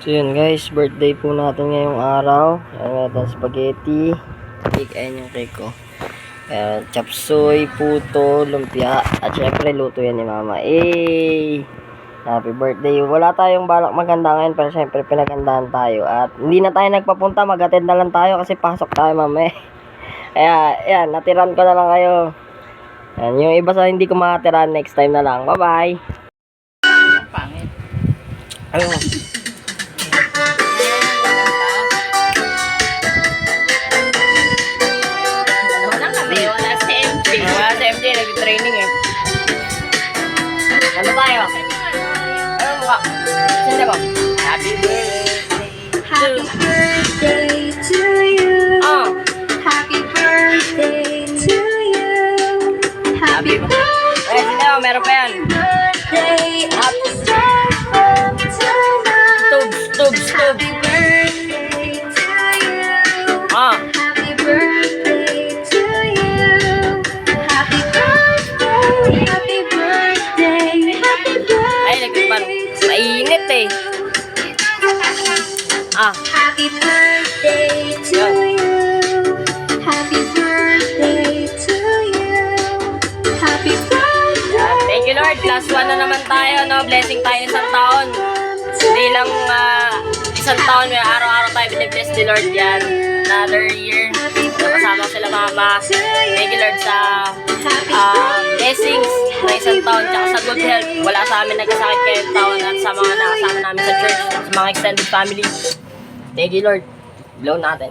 So yun guys, birthday po natin ngayong araw. Ayan natin spaghetti. Cake, ayan yung cake ko. Ayan, chapsuy, puto, lumpia. At syempre luto yan ni mama. Happy birthday. Wala tayong balak maganda ngayon, pero syempre pinagandaan tayo. At hindi na tayo nagpapunta, mag-attend na lang tayo kasi pasok tayo mamaya. Kaya ayan, natiran ko na lang kayo. Ayan, yung iba sa hindi ko makatiran, next time na lang. Bye bye. Pangit. Ayun. Wala si MJ, nag-training eh. Ano tayo? Ano mukha? Sino ko? Happy Birthday to you. Happy birthday to you. Happy birthday. Eh, sino? Meron pa yan. Birthday. Happy from tonight. Tubes. Happy birthday to you. Happy birthday to you. Happy birthday. Happy birthday. Happy birthday. Ay, nagkipan. Mainit eh. Happy birthday to you. Happy birthday to you. Happy birthday. Thank you Lord. Last one na naman tayo, no? Blessing tayo isang taon. Hindi lang isang taon, may araw-araw tayo binibless ni Lord yan. Another year. Nakasama ko sila mama. Thank you Lord sa blessings na isang taon, tsaka sa good health. Wala sa amin nagkasakit kayong taon at sa mga nakasama namin sa church, sa mga extended family. Thank you Lord. Blow natin.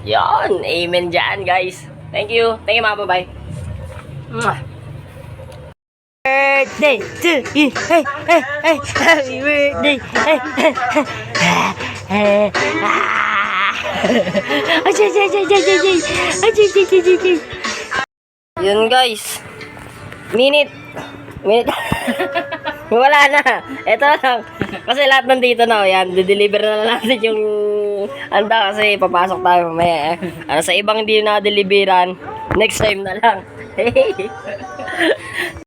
Yan. Amen dyan guys. Thank you. Thank you mga bye-bye. Birthday to you. Hey. Happy birthday. Yun guys. Minute. Wala na. Ito lang. Kasi lahat nandito na. Yan. Dideliver na lang natin yung anda kasi papasok tayo mamaya. Sa ibang hindi na deliveran, next time na lang.